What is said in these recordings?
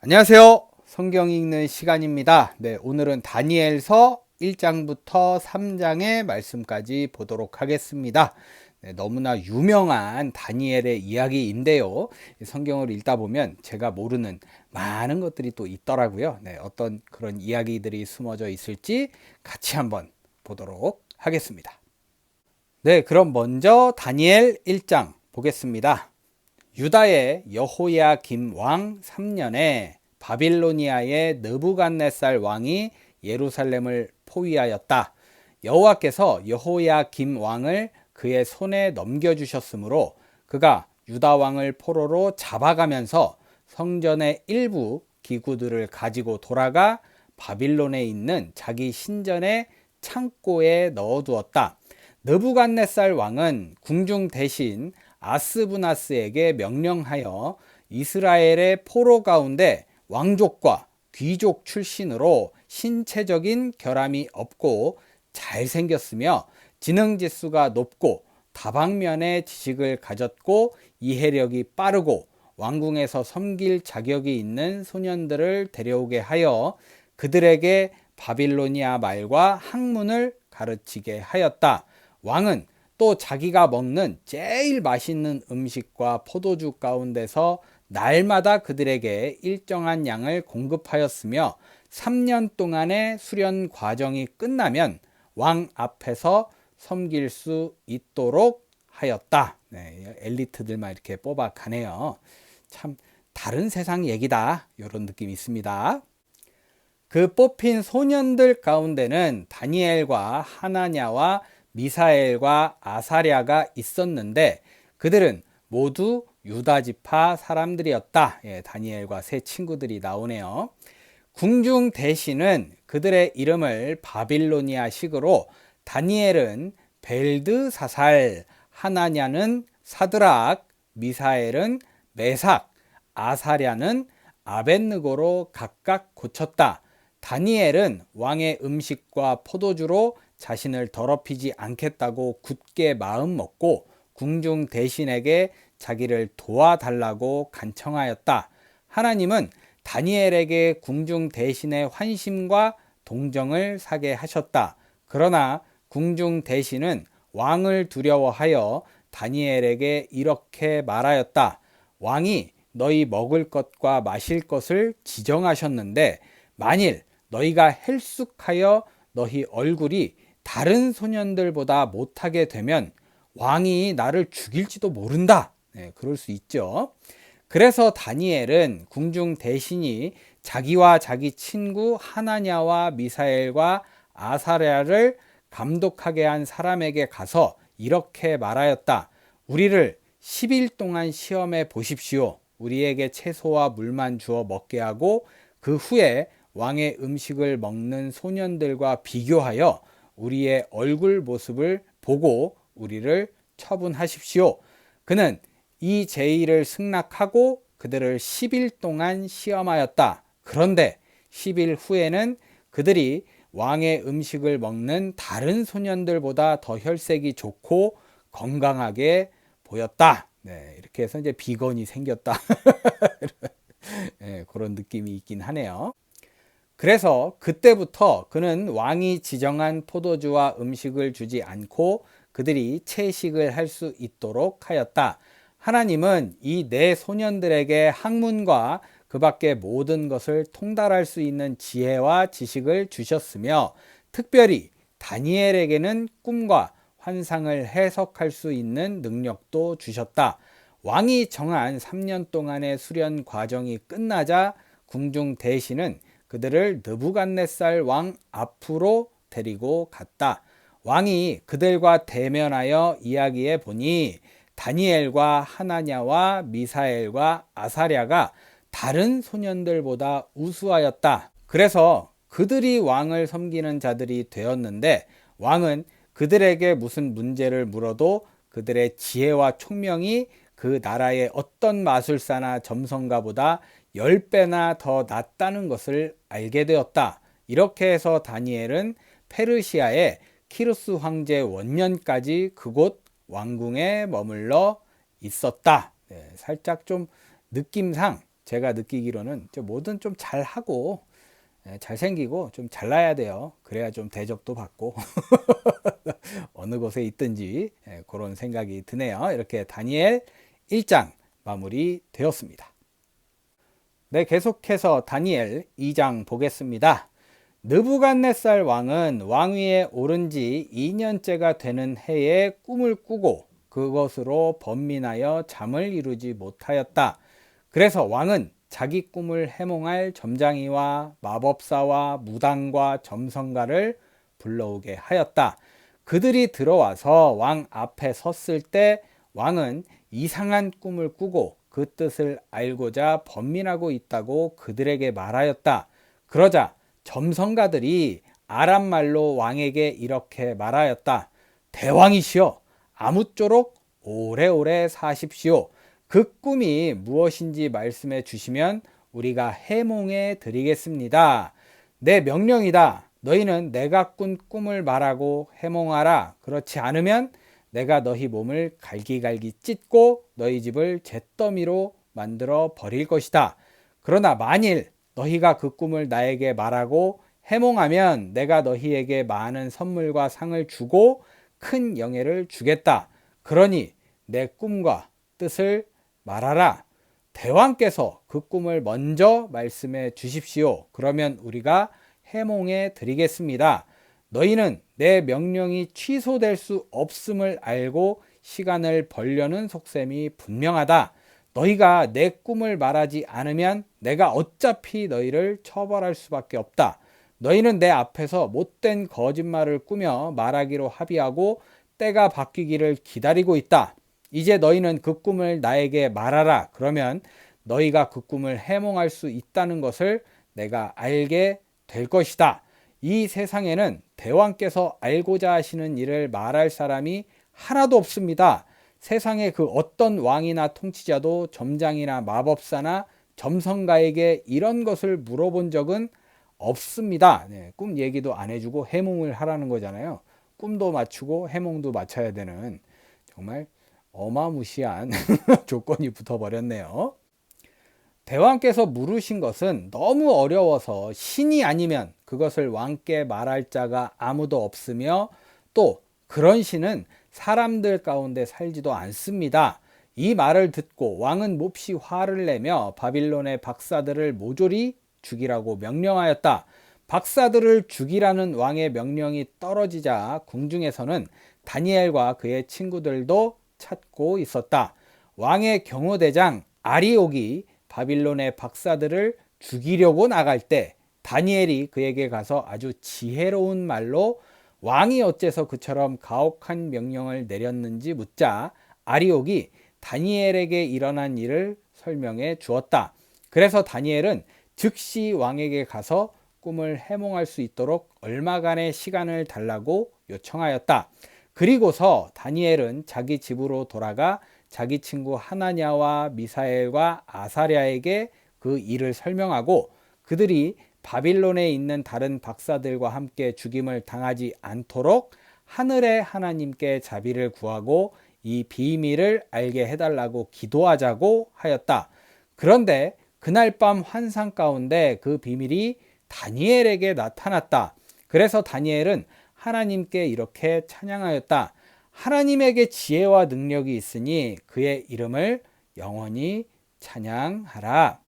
안녕하세요. 성경 읽는 시간입니다. 네, 오늘은 다니엘서 1장부터 3장의 말씀까지 보도록 하겠습니다. 네, 너무나 유명한 다니엘의 이야기인데요. 성경을 읽다 보면 제가 모르는 많은 것들이 또 있더라고요. 네, 어떤 그런 이야기들이 숨어져 있을지 같이 한번 보도록 하겠습니다. 네, 그럼 먼저 다니엘 1장 보겠습니다. 유다의 여호야김 왕 3년에 바빌로니아의 느부갓네살 왕이 예루살렘을 포위하였다. 여호와께서 여호야김 왕을 그의 손에 넘겨주셨으므로 그가 유다 왕을 포로로 잡아가면서 성전의 일부 기구들을 가지고 돌아가 바빌론에 있는 자기 신전의 창고에 넣어두었다. 느부갓네살 왕은 궁중 대신 아스부나스에게 명령하여 이스라엘의 포로 가운데 왕족과 귀족 출신으로 신체적인 결함이 없고 잘생겼으며 지능지수가 높고 다방면의 지식을 가졌고 이해력이 빠르고 왕궁에서 섬길 자격이 있는 소년들을 데려오게 하여 그들에게 바빌로니아 말과 학문을 가르치게 하였다. 왕은 또 자기가 먹는 제일 맛있는 음식과 포도주 가운데서 날마다 그들에게 일정한 양을 공급하였으며 3년 동안의 수련 과정이 끝나면 왕 앞에서 섬길 수 있도록 하였다. 네, 엘리트들만 이렇게 뽑아가네요. 참 다른 세상 얘기다, 이런 느낌이 있습니다. 그 뽑힌 소년들 가운데는 다니엘과 하나냐와 미사엘과 아사랴가 있었는데 그들은 모두 유다지파 사람들이었다. 예, 다니엘과 세 친구들이 나오네요. 궁중 대신은 그들의 이름을 바빌로니아식으로 다니엘은 벨드사살, 하나냐는 사드락, 미사엘은 메삭, 아사랴는 아벳느고로 각각 고쳤다. 다니엘은 왕의 음식과 포도주로 자신을 더럽히지 않겠다고 굳게 마음 먹고 궁중 대신에게 자기를 도와달라고 간청하였다. 하나님은 다니엘에게 궁중 대신의 환심과 동정을 사게 하셨다. 그러나 궁중 대신은 왕을 두려워하여 다니엘에게 이렇게 말하였다. 왕이 너희 먹을 것과 마실 것을 지정하셨는데 만일 너희가 헬쑥하여 너희 얼굴이 다른 소년들보다 못하게 되면 왕이 나를 죽일지도 모른다. 네, 그럴 수 있죠. 그래서 다니엘은 궁중 대신이 자기와 자기 친구 하나냐와 미사엘과 아사랴를 감독하게 한 사람에게 가서 이렇게 말하였다. 우리를 10일 동안 시험해 보십시오. 우리에게 채소와 물만 주어 먹게 하고 그 후에 왕의 음식을 먹는 소년들과 비교하여 우리의 얼굴 모습을 보고 우리를 처분하십시오. 그는 이 제의를 승낙하고 그들을 10일 동안 시험하였다. 그런데 10일 후에는 그들이 왕의 음식을 먹는 다른 소년들보다 더 혈색이 좋고 건강하게 보였다. 네, 이렇게 해서 이제 비건이 생겼다. 네, 그런 느낌이 있긴 하네요. 그래서 그때부터 그는 왕이 지정한 포도주와 음식을 주지 않고 그들이 채식을 할 수 있도록 하였다. 하나님은 이 네 소년들에게 학문과 그 밖의 모든 것을 통달할 수 있는 지혜와 지식을 주셨으며 특별히 다니엘에게는 꿈과 환상을 해석할 수 있는 능력도 주셨다. 왕이 정한 3년 동안의 수련 과정이 끝나자 궁중 대신은 그들을 느부갓네살 왕 앞으로 데리고 갔다. 왕이 그들과 대면하여 이야기해 보니 다니엘과 하나냐와 미사엘과 아사랴가 다른 소년들보다 우수하였다. 그래서 그들이 왕을 섬기는 자들이 되었는데 왕은 그들에게 무슨 문제를 물어도 그들의 지혜와 총명이 그 나라의 어떤 마술사나 점성가보다 10배나 더 낫다는 것을 알게 되었다. 이렇게 해서 다니엘은 페르시아의 키루스 황제 원년까지 그곳 왕궁에 머물러 있었다. 네, 살짝 좀 느낌상 제가 느끼기로는 뭐든 좀 잘하고 잘생기고 좀 잘나야 돼요. 그래야 좀 대접도 받고 어느 곳에 있든지 그런 생각이 드네요. 이렇게 다니엘 1장 마무리 되었습니다. 네, 계속해서 다니엘 2장 보겠습니다. 느부갓네살 왕은 왕위에 오른 지 2년째가 되는 해에 꿈을 꾸고 그것으로 번민하여 잠을 이루지 못하였다. 그래서 왕은 자기 꿈을 해몽할 점장이와 마법사와 무당과 점성가를 불러오게 하였다. 그들이 들어와서 왕 앞에 섰을 때 왕은 이상한 꿈을 꾸고 그 뜻을 알고자 번민하고 있다고 그들에게 말하였다. 그러자 점성가들이 아람말로 왕에게 이렇게 말하였다. 대왕이시여, 아무쪼록 오래오래 사십시오. 그 꿈이 무엇인지 말씀해 주시면 우리가 해몽해 드리겠습니다. 내 명령이다. 너희는 내가 꾼 꿈을 말하고 해몽하라. 그렇지 않으면 내가 너희 몸을 갈기갈기 찢고 너희 집을 잿더미로 만들어 버릴 것이다. 그러나 만일 너희가 그 꿈을 나에게 말하고 해몽하면 내가 너희에게 많은 선물과 상을 주고 큰 영예를 주겠다. 그러니 내 꿈과 뜻을 말하라. 대왕께서 그 꿈을 먼저 말씀해 주십시오. 그러면 우리가 해몽해 드리겠습니다. 너희는 내 명령이 취소될 수 없음을 알고 시간을 벌려는 속셈이 분명하다. 너희가 내 꿈을 말하지 않으면 내가 어차피 너희를 처벌할 수밖에 없다. 너희는 내 앞에서 못된 거짓말을 꾸며 말하기로 합의하고 때가 바뀌기를 기다리고 있다. 이제 너희는 그 꿈을 나에게 말하라. 그러면 너희가 그 꿈을 해몽할 수 있다는 것을 내가 알게 될 것이다. 이 세상에는 대왕께서 알고자 하시는 일을 말할 사람이 하나도 없습니다. 세상에 그 어떤 왕이나 통치자도 점장이나 마법사나 점성가에게 이런 것을 물어본 적은 없습니다. 네, 꿈 얘기도 안 해주고 해몽을 하라는 거잖아요. 꿈도 맞추고 해몽도 맞춰야 되는 정말 어마무시한 조건이 붙어버렸네요. 대왕께서 물으신 것은 너무 어려워서 신이 아니면 그것을 왕께 말할 자가 아무도 없으며 또 그런 신은 사람들 가운데 살지도 않습니다. 이 말을 듣고 왕은 몹시 화를 내며 바빌론의 박사들을 모조리 죽이라고 명령하였다. 박사들을 죽이라는 왕의 명령이 떨어지자 궁중에서는 다니엘과 그의 친구들도 찾고 있었다. 왕의 경호대장 아리옥이 바빌론의 박사들을 죽이려고 나갈 때 다니엘이 그에게 가서 아주 지혜로운 말로 왕이 어째서 그처럼 가혹한 명령을 내렸는지 묻자 아리옥이 다니엘에게 일어난 일을 설명해 주었다. 그래서 다니엘은 즉시 왕에게 가서 꿈을 해몽할 수 있도록 얼마간의 시간을 달라고 요청하였다. 그리고서 다니엘은 자기 집으로 돌아가 자기 친구 하나냐와 미사엘과 아사랴에게 그 일을 설명하고 그들이 바빌론에 있는 다른 박사들과 함께 죽임을 당하지 않도록 하늘의 하나님께 자비를 구하고 이 비밀을 알게 해달라고 기도하자고 하였다. 그런데 그날 밤 환상 가운데 그 비밀이 다니엘에게 나타났다. 그래서 다니엘은 하나님께 이렇게 찬양하였다. 하나님에게 지혜와 능력이 있으니 그의 이름을 영원히 찬양하라.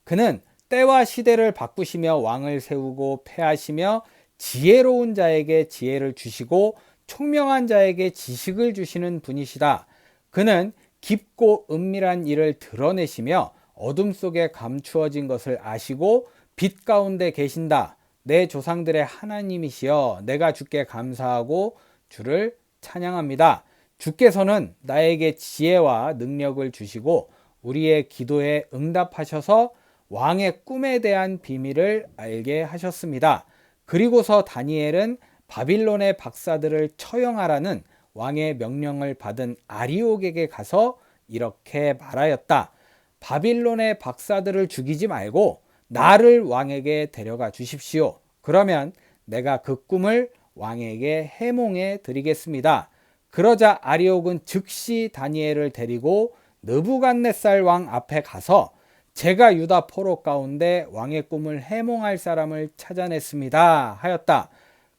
그는 때와 시대를 바꾸시며 왕을 세우고 패하시며 지혜로운 자에게 지혜를 주시고 총명한 자에게 지식을 주시는 분이시다. 그는 깊고 은밀한 일을 드러내시며 어둠 속에 감추어진 것을 아시고 빛 가운데 계신다. 내 조상들의 하나님이시여 내가 주께 감사하고 주를 찬양합니다. 주께서는 나에게 지혜와 능력을 주시고 우리의 기도에 응답하셔서 왕의 꿈에 대한 비밀을 알게 하셨습니다. 그리고서 다니엘은 바빌론의 박사들을 처형하라는 왕의 명령을 받은 아리옥에게 가서 이렇게 말하였다. 바빌론의 박사들을 죽이지 말고 나를 왕에게 데려가 주십시오. 그러면 내가 그 꿈을 왕에게 해몽해 드리겠습니다. 그러자 아리옥은 즉시 다니엘을 데리고 느부갓네살 왕 앞에 가서 제가 유다 포로 가운데 왕의 꿈을 해몽할 사람을 찾아냈습니다 하였다.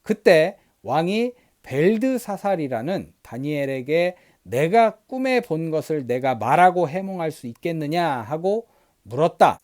그때 왕이 벨드사살이라는 다니엘에게 내가 꿈에 본 것을 내가 말하고 해몽할 수 있겠느냐 하고 물었다.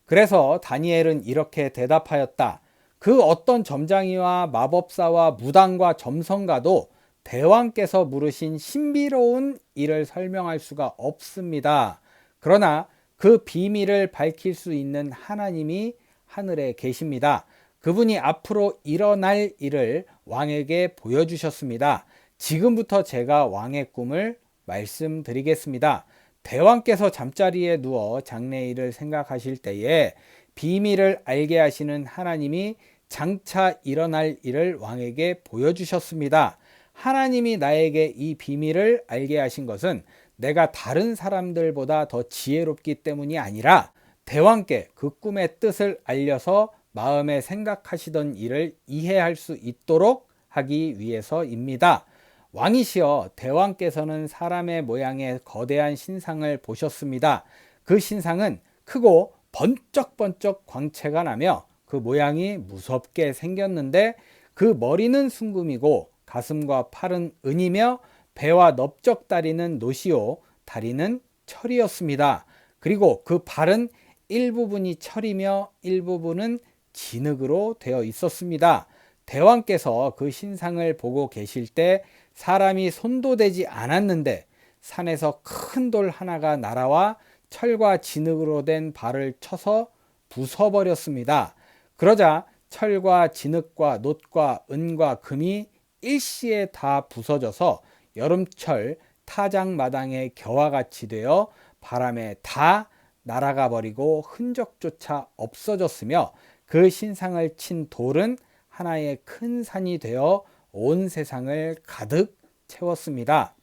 그래서 다니엘은 이렇게 대답하였다. 그 어떤 점장이와 마법사와 무당과 점성가도 대왕께서 물으신 신비로운 일을 설명할 수가 없습니다. 그러나 그 비밀을 밝힐 수 있는 하나님이 하늘에 계십니다. 그분이 앞으로 일어날 일을 왕에게 보여주셨습니다. 지금부터 제가 왕의 꿈을 말씀드리겠습니다. 대왕께서 잠자리에 누워 장래일을 생각하실 때에 비밀을 알게 하시는 하나님이 장차 일어날 일을 왕에게 보여주셨습니다. 하나님이 나에게 이 비밀을 알게 하신 것은 내가 다른 사람들보다 더 지혜롭기 때문이 아니라 대왕께 그 꿈의 뜻을 알려서 마음에 생각하시던 일을 이해할 수 있도록 하기 위해서입니다. 왕이시여, 대왕께서는 사람의 모양의 거대한 신상을 보셨습니다. 그 신상은 크고 번쩍번쩍 광채가 나며 그 모양이 무섭게 생겼는데 그 머리는 순금이고 가슴과 팔은 은이며 배와 넓적다리는 노시오 다리는 철이었습니다. 그리고 그 발은 일부분이 철이며 일부분은 진흙으로 되어 있었습니다. 대왕께서 그 신상을 보고 계실 때 사람이 손도 대지 않았는데 산에서 큰 돌 하나가 날아와 철과 진흙으로 된 발을 쳐서 부숴버렸습니다. 그러자 철과 진흙과 놋과 은과 금이 일시에 다 부서져서 여름철 타작마당의 겨와 같이 되어 바람에 다 날아가 버리고 흔적조차 없어졌으며 그 신상을 친 돌은 하나의 큰 산이 되어 온 세상을 가득 채웠습니다.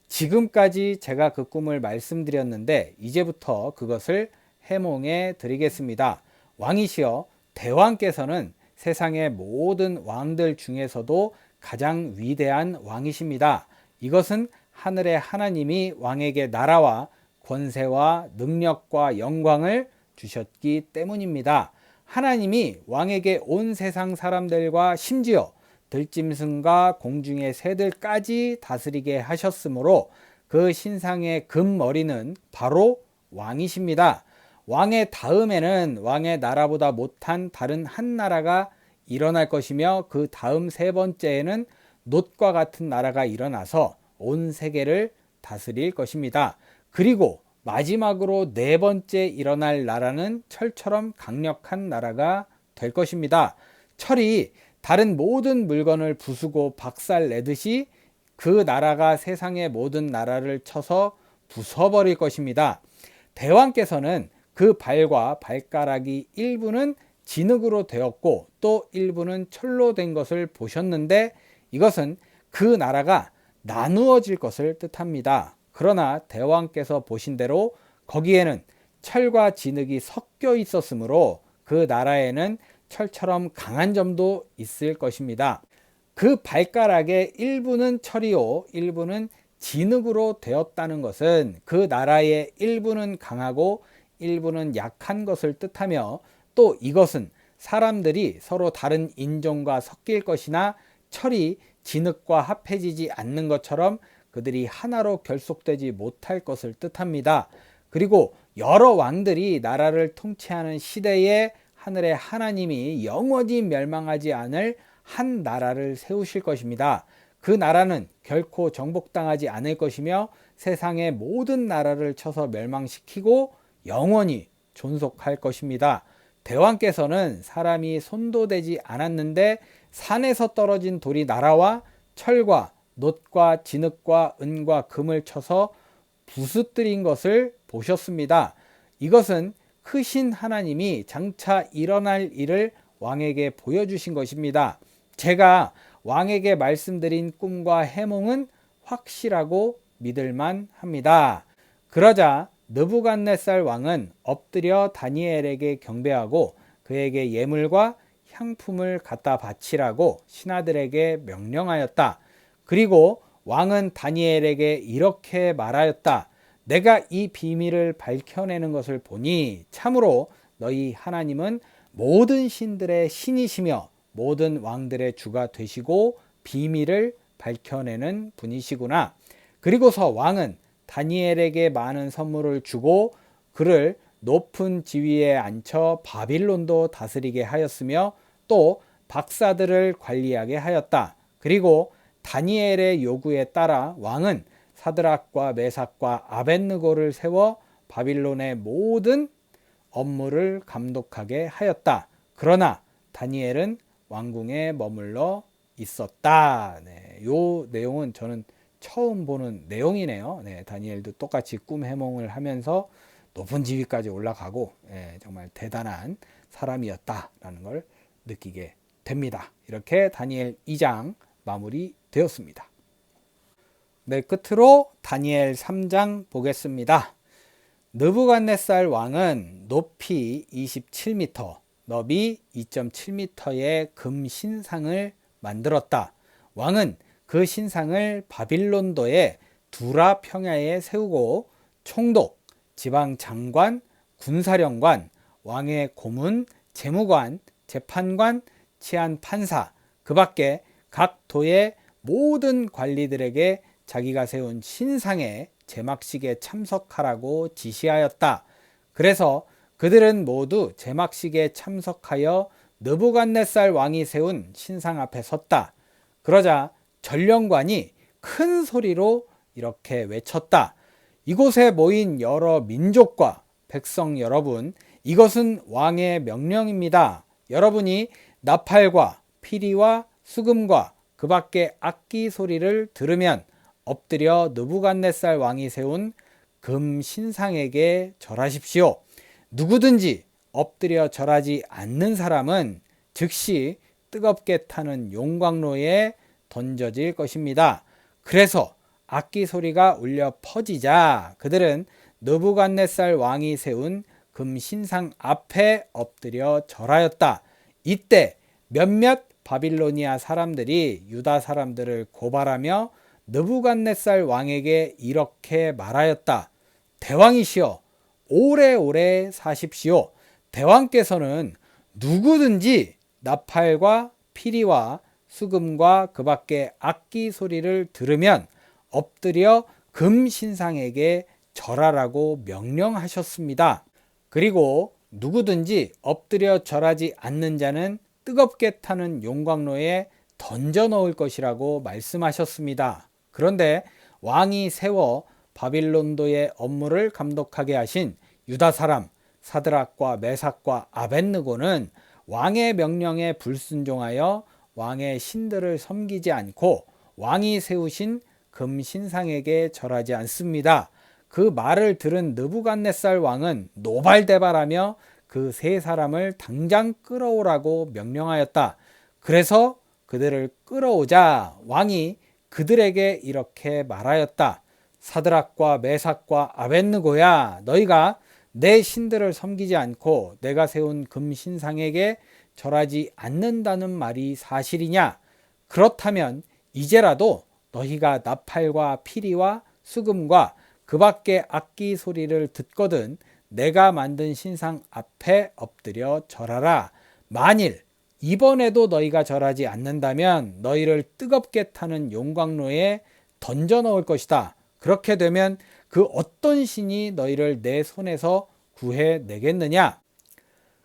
지금까지 제가 그 꿈을 말씀드렸는데 이제부터 그것을 해몽해 드리겠습니다. 왕이시여, 대왕께서는 세상의 모든 왕들 중에서도 가장 위대한 왕이십니다. 이것은 하늘의 하나님이 왕에게 나라와 권세와 능력과 영광을 주셨기 때문입니다. 하나님이 왕에게 온 세상 사람들과 심지어 들짐승과 공중의 새들까지 다스리게 하셨으므로 그 신상의 금머리는 바로 왕이십니다. 왕의 다음에는 왕의 나라보다 못한 다른 한 나라가 일어날 것이며 그 다음 세 번째에는 놋과 같은 나라가 일어나서 온 세계를 다스릴 것입니다. 그리고 마지막으로 네 번째 일어날 나라는 철처럼 강력한 나라가 될 것입니다. 철이 다른 모든 물건을 부수고 박살내듯이 그 나라가 세상의 모든 나라를 쳐서 부숴버릴 것입니다. 대왕께서는 그 발과 발가락이 일부는 진흙으로 되었고 또 일부는 철로 된 것을 보셨는데 이것은 그 나라가 나누어질 것을 뜻합니다. 그러나 대왕께서 보신 대로 거기에는 철과 진흙이 섞여 있었으므로 그 나라에는 철처럼 강한 점도 있을 것입니다. 그 발가락의 일부는 철이요 일부는 진흙으로 되었다는 것은 그 나라의 일부는 강하고 일부는 약한 것을 뜻하며 또 이것은 사람들이 서로 다른 인종과 섞일 것이나 철이 진흙과 합해지지 않는 것처럼 그들이 하나로 결속되지 못할 것을 뜻합니다. 그리고 여러 왕들이 나라를 통치하는 시대에 하늘의 하나님이 영원히 멸망하지 않을 한 나라를 세우실 것입니다. 그 나라는 결코 정복당하지 않을 것이며 세상의 모든 나라를 쳐서 멸망시키고 영원히 존속할 것입니다. 대왕께서는 사람이 손도 대지 않았는데 산에서 떨어진 돌이 날아와 철과 놋과 진흙과 은과 금을 쳐서 부수뜨린 것을 보셨습니다. 이것은 크신 하나님이 장차 일어날 일을 왕에게 보여주신 것입니다. 제가 왕에게 말씀드린 꿈과 해몽은 확실하고 믿을만 합니다. 그러자 느부갓네살 왕은 엎드려 다니엘에게 경배하고 그에게 예물과 향품을 갖다 바치라고 신하들에게 명령하였다. 그리고 왕은 다니엘에게 이렇게 말하였다. 내가 이 비밀을 밝혀내는 것을 보니 참으로 너희 하나님은 모든 신들의 신이시며 모든 왕들의 주가 되시고 비밀을 밝혀내는 분이시구나. 그리고서 왕은 다니엘에게 많은 선물을 주고 그를 높은 지위에 앉혀 바빌론도 다스리게 하였으며 또 박사들을 관리하게 하였다. 그리고 다니엘의 요구에 따라 왕은 사드락과 메삭과 아벳느고를 세워 바빌론의 모든 업무를 감독하게 하였다. 그러나 다니엘은 왕궁에 머물러 있었다. 네, 요 내용은 저는 처음 보는 내용이네요. 네, 다니엘도 똑같이 꿈 해몽을 하면서 높은 지위까지 올라가고 정말 대단한 사람이었다라는 걸 느끼게 됩니다. 이렇게 다니엘 2장 마무리되었습니다. 네, 끝으로 다니엘 3장 보겠습니다. 느부갓네살 왕은 높이 27m, 너비 2.7m의 금 신상을 만들었다. 왕은 그 신상을 바빌론도의 두라 평야에 세우고 총독, 지방 장관, 군사령관, 왕의 고문, 재무관, 재판관, 치안 판사, 그 밖에 각 도의 모든 관리들에게 자기가 세운 신상의 제막식에 참석하라고 지시하였다. 그래서 그들은 모두 제막식에 참석하여 느부갓네살 왕이 세운 신상 앞에 섰다. 그러자 전령관이 큰 소리로 이렇게 외쳤다. 이곳에 모인 여러 민족과 백성 여러분, 이것은 왕의 명령입니다. 여러분이 나팔과 피리와 수금과 그 밖의 악기 소리를 들으면 엎드려 느부갓네살 왕이 세운 금 신상에게 절하십시오. 누구든지 엎드려 절하지 않는 사람은 즉시 뜨겁게 타는 용광로에 던져질 것입니다. 그래서 악기 소리가 울려 퍼지자 그들은 느부갓네살 왕이 세운 금 신상 앞에 엎드려 절하였다. 이때 몇몇 바빌로니아 사람들이 유다 사람들을 고발하며 느부갓네살 왕에게 이렇게 말하였다. 대왕이시여, 오래오래 사십시오. 대왕께서는 누구든지 나팔과 피리와 수금과 그 밖의 악기 소리를 들으면 엎드려 금 신상에게 절하라고 명령하셨습니다. 그리고 누구든지 엎드려 절하지 않는 자는 뜨겁게 타는 용광로에 던져 넣을 것이라고 말씀하셨습니다. 그런데 왕이 세워 바빌론도의 업무를 감독하게 하신 유다 사람 사드락과 메삭과 아벳느고는 왕의 명령에 불순종하여 왕의 신들을 섬기지 않고 왕이 세우신 금 신상에게 절하지 않습니다. 그 말을 들은 느부갓네살 왕은 노발대발하며 그 세 사람을 당장 끌어오라고 명령하였다. 그래서 그들을 끌어오자 왕이 그들에게 이렇게 말하였다. 사드락과 메삭과 아벳느고야, 너희가 내 신들을 섬기지 않고 내가 세운 금 신상에게 절하지 않는다는 말이 사실이냐? 그렇다면 이제라도 너희가 나팔과 피리와 수금과 그 밖의 악기 소리를 듣거든 내가 만든 신상 앞에 엎드려 절하라. 만일 이번에도 너희가 절하지 않는다면 너희를 뜨겁게 타는 용광로에 던져 넣을 것이다. 그렇게 되면 그 어떤 신이 너희를 내 손에서 구해내겠느냐?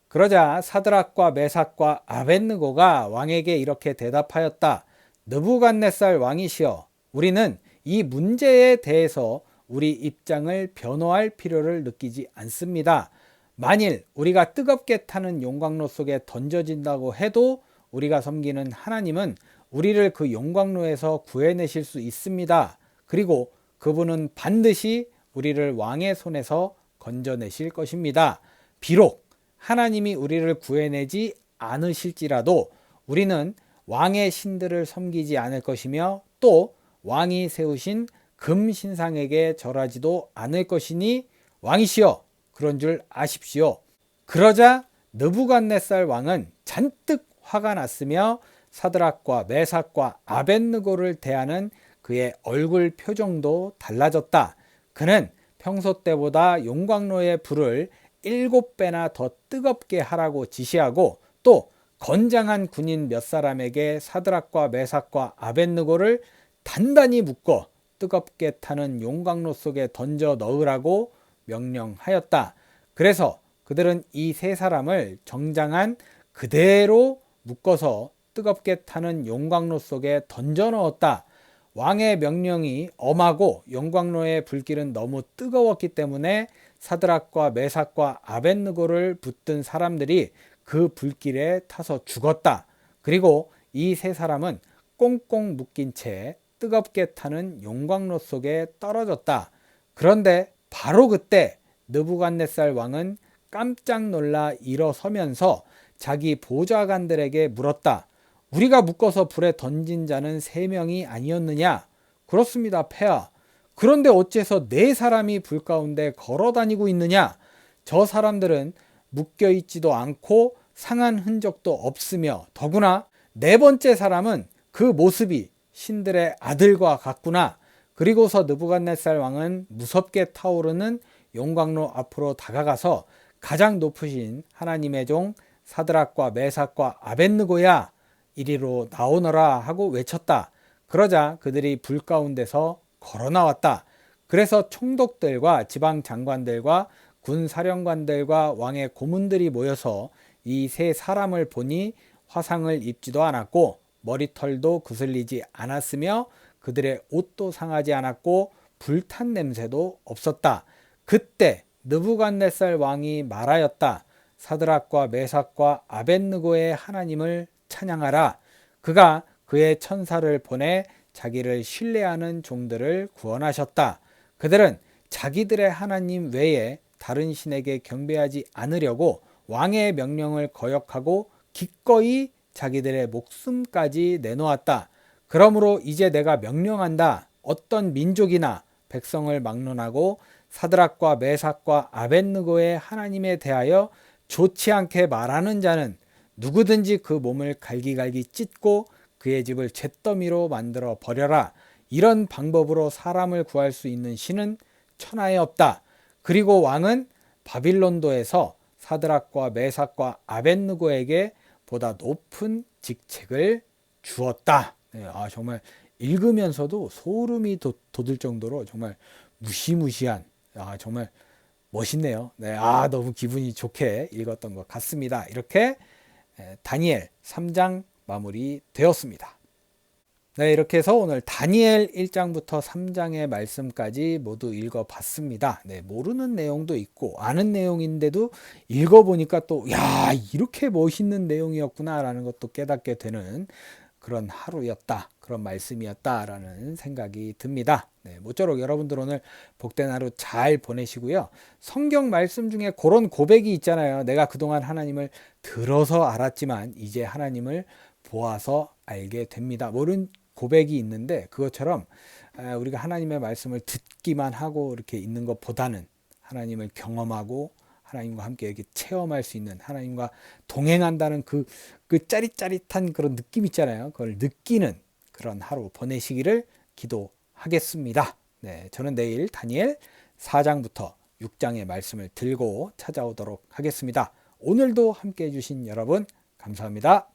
그러자 사드락과 메삭과 아벳느고가 왕에게 이렇게 대답하였다. 느부갓네살 왕이시여, 우리는 이 문제에 대해서 우리 입장을 변호할 필요를 느끼지 않습니다. 만일 우리가 뜨겁게 타는 용광로 속에 던져진다고 해도 우리가 섬기는 하나님은 우리를 그 용광로에서 구해내실 수 있습니다. 그리고 그분은 반드시 우리를 왕의 손에서 건져내실 것입니다. 비록 하나님이 우리를 구해내지 않으실지라도 우리는 왕의 신들을 섬기지 않을 것이며 또 왕이 세우신 금 신상에게 절하지도 않을 것이니 왕이시여, 그런 줄 아십시오. 그러자 느부갓네살 왕은 잔뜩 화가 났으며 사드락과 메삭과 아벳느고를 대하는 그의 얼굴 표정도 달라졌다. 그는 평소 때보다 용광로의 불을 7배나 더 뜨겁게 하라고 지시하고 또 건장한 군인 몇 사람에게 사드락과 메삭과 아벳느고를 단단히 묶어 뜨겁게 타는 용광로 속에 던져 넣으라고 명령하였다. 그래서 그들은 이 세 사람을 정장한 그대로 묶어서 뜨겁게 타는 용광로 속에 던져 넣었다. 왕의 명령이 엄하고 용광로의 불길은 너무 뜨거웠기 때문에 사드락과 메삭과 아벳느고를 붙든 사람들이 그 불길에 타서 죽었다. 그리고 이 세 사람은 꽁꽁 묶인 채 뜨겁게 타는 용광로 속에 떨어졌다. 그런데 바로 그때 느부갓네살 왕은 깜짝 놀라 일어서면서 자기 보좌관들에게 물었다. 우리가 묶어서 불에 던진 자는 3명이 아니었느냐? 그렇습니다, 폐하. 그런데 어째서 4사람이 불 가운데 걸어 다니고 있느냐? 저 사람들은 묶여 있지도 않고 상한 흔적도 없으며 더구나 4번째 사람은 그 모습이 신들의 아들과 같구나. 그리고서 느부갓네살 왕은 무섭게 타오르는 용광로 앞으로 다가가서 가장 높으신 하나님의 종 사드락과 메삭과 아벳느고야 이리로 나오너라 하고 외쳤다. 그러자 그들이 불 가운데서 걸어 나왔다. 그래서 총독들과 지방 장관들과 군 사령관들과 왕의 고문들이 모여서 이 세 사람을 보니 화상을 입지도 않았고 머리털도 그슬리지 않았으며 그들의 옷도 상하지 않았고 불탄 냄새도 없었다. 그때 느부갓네살 왕이 말하였다. 사드락과 메삭과 아벳느고의 하나님을 찬양하라. 그가 그의 천사를 보내 자기를 신뢰하는 종들을 구원하셨다. 그들은 자기들의 하나님 외에 다른 신에게 경배하지 않으려고 왕의 명령을 거역하고 기꺼이 자기들의 목숨까지 내놓았다. 그러므로 이제 내가 명령한다. 어떤 민족이나 백성을 막론하고 사드락과 메삭과 아벳느고의 하나님에 대하여 좋지 않게 말하는 자는 누구든지 그 몸을 갈기갈기 찢고 그의 집을 잿더미로 만들어 버려라. 이런 방법으로 사람을 구할 수 있는 신은 천하에 없다. 그리고 왕은 바빌론도에서 사드락과 메삭과 아벳느고에게 보다 높은 직책을 주었다. 네, 정말 읽으면서도 소름이 돋을 정도로 정말 무시무시한 정말 멋있네요. 네, 너무 기분이 좋게 읽었던 것 같습니다. 이렇게 다니엘 3장 마무리되었습니다. 네, 이렇게 해서 오늘 다니엘 1장부터 3장의 말씀까지 모두 읽어봤습니다. 네, 모르는 내용도 있고 아는 내용인데도 읽어보니까 또 이렇게 멋있는 내용이었구나 라는 것도 깨닫게 되는 그런 하루였다, 그런 말씀이었다라는 생각이 듭니다. 네, 모쪼록 여러분들 오늘 복된 하루 잘 보내시고요. 성경 말씀 중에 그런 고백이 있잖아요. 내가 그동안 하나님을 들어서 알았지만 이제 하나님을 보아서 알게 됩니다. 모르는 고백이 있는데 그것처럼 우리가 하나님의 말씀을 듣기만 하고 이렇게 있는 것보다는 하나님을 경험하고 하나님과 함께 이렇게 체험할 수 있는, 하나님과 동행한다는 그 짜릿짜릿한 그런 느낌 있잖아요. 그걸 느끼는 그런 하루 보내시기를 기도하겠습니다. 네, 저는 내일 다니엘 4장부터 6장의 말씀을 들고 찾아오도록 하겠습니다. 오늘도 함께 해주신 여러분 감사합니다.